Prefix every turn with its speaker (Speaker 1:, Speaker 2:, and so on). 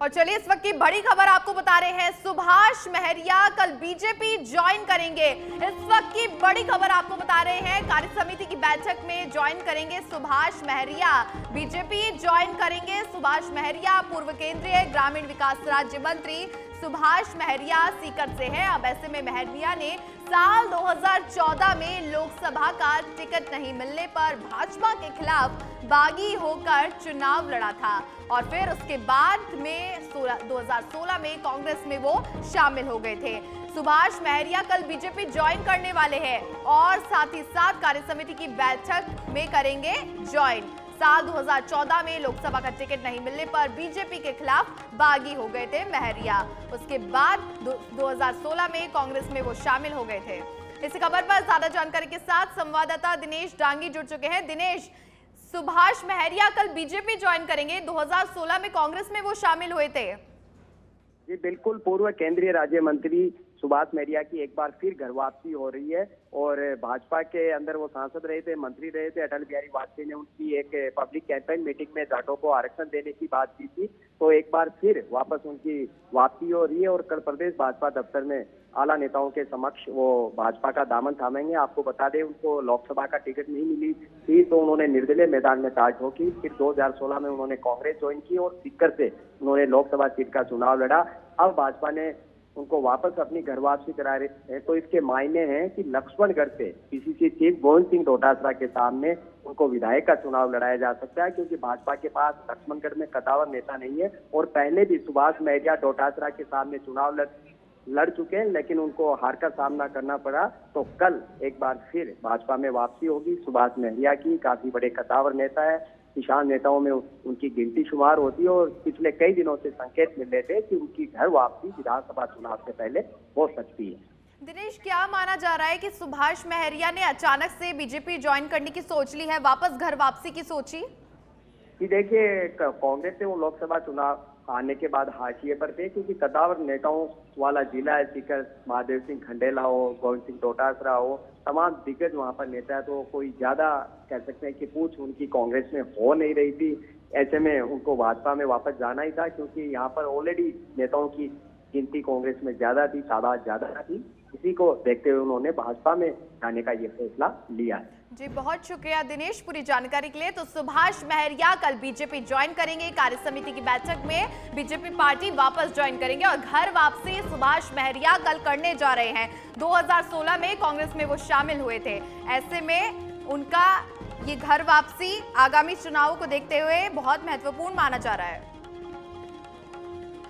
Speaker 1: और चलिए इस वक्त की बड़ी खबर आपको बता रहे हैं, सुभाष महरिया कल बीजेपी ज्वाइन करेंगे। इस वक्त की बड़ी खबर आपको बता रहे हैं, कार्य समिति की बैठक में ज्वाइन करेंगे सुभाष महरिया, बीजेपी ज्वाइन करेंगे सुभाष महरिया। पूर्व केंद्रीय ग्रामीण विकास राज्य मंत्री सुभाष महरिया सीकर से है। अब ऐसे में महरिया ने साल 2014 में लोकसभा का टिकट नहीं मिलने पर भाजपा के खिलाफ बागी होकर चुनाव लड़ा था और फिर उसके बाद में 2016 में कांग्रेस में वो शामिल हो गए थे। सुभाष महरिया कल बीजेपी ज्वाइन करने वाले हैं और साथ ही साथ कार्य समिति की बैठक में करेंगे ज्वाइन। साल 2014 में लोकसभा का टिकट नहीं मिलने पर बीजेपी के खिलाफ बागी हो गए थे महरिया। उसके बाद 2016 में कांग्रेस में वो शामिल हो गए थे। इस खबर पर ज्यादा जानकारी के साथ संवाददाता दिनेश डांगी जुड़ चुके हैं। दिनेश, सुभाष महरिया कल बीजेपी ज्वाइन करेंगे, 2016 में कांग्रेस में वो शामिल हुए थे।
Speaker 2: जी बिल्कुल, पूर्व केंद्रीय राज्य मंत्री सुभाष महरिया की एक बार फिर घर वापसी हो रही है और भाजपा के अंदर वो सांसद रहे थे, मंत्री रहे थे। अटल बिहारी वाजपेयी ने उनकी एक पब्लिक कैंपेन मीटिंग में जाटों को आरक्षण देने की बात की थी, तो एक बार फिर वापस उनकी वापसी हो रही है और कल प्रदेश भाजपा दफ्तर में आला नेताओं के समक्ष वो भाजपा का दामन थामेंगे। आपको बता दें, उनको लोकसभा का टिकट नहीं मिली थी तो उन्होंने निर्दलीय मैदान में ताल ठोकी। फिर 2016 में उन्होंने कांग्रेस ज्वाइन की और सीकर से उन्होंने लोकसभा सीट का चुनाव लड़ा। अब भाजपा ने उनको वापस अपनी घर वापसी करा रहे हैं, तो इसके मायने हैं कि लक्ष्मणगढ़ से पीसीसी चीफ गोविंद सिंह डोटासरा के सामने उनको विधायक का चुनाव लड़ाया जा सकता है, क्योंकि भाजपा के पास लक्ष्मणगढ़ में कदावर नेता नहीं है और पहले भी सुभाष महरिया डोटासरा के सामने चुनाव लड़ चुके हैं, लेकिन उनको हार का सामना करना पड़ा। तो कल एक बार फिर भाजपा में वापसी होगी सुभाष महरिया की। काफी बड़े कदावर नेता है, किसान नेताओं में उनकी गिनती शुमार होती है और पिछले कई दिनों से संकेत मिल रहे थे कि उनकी घर वापसी विधानसभा चुनाव से पहले हो सकती है।
Speaker 1: दिनेश, क्या माना जा रहा है कि सुभाष महरिया ने अचानक से बीजेपी ज्वाइन करने की सोच ली है, वापस घर वापसी की सोची?
Speaker 2: कि देखिए, कांग्रेस से वो लोकसभा चुनाव आने के बाद हाशिए पर थे, क्योंकि कदावर नेताओं वाला जिला है सीकर। महादेव सिंह खंडेला हो, गोविंद सिंह डोटासरा हो, तमाम दिग्गज वहां पर नेता है, तो कोई ज्यादा कह सकते हैं कि पूछ उनकी कांग्रेस में हो नहीं रही थी। ऐसे में उनको भाजपा में वापस जाना ही था, क्योंकि यहाँ पर ऑलरेडी नेताओं की गिनती कांग्रेस में ज्यादा थी, तादाद ज्यादा थी। इसी को देखते हुए उन्होंने भाजपा में जाने का ये फैसला लिया है।
Speaker 1: जी बहुत शुक्रिया दिनेश पूरी जानकारी के लिए। तो सुभाष महरिया कल बीजेपी ज्वाइन करेंगे, कार्य समिति की बैठक में बीजेपी पार्टी वापस ज्वाइन करेंगे और घर वापसी सुभाष महरिया कल करने जा रहे हैं। 2016 में कांग्रेस में वो शामिल हुए थे, ऐसे में उनका ये घर वापसी आगामी चुनावों को देखते हुए बहुत महत्वपूर्ण माना जा रहा है।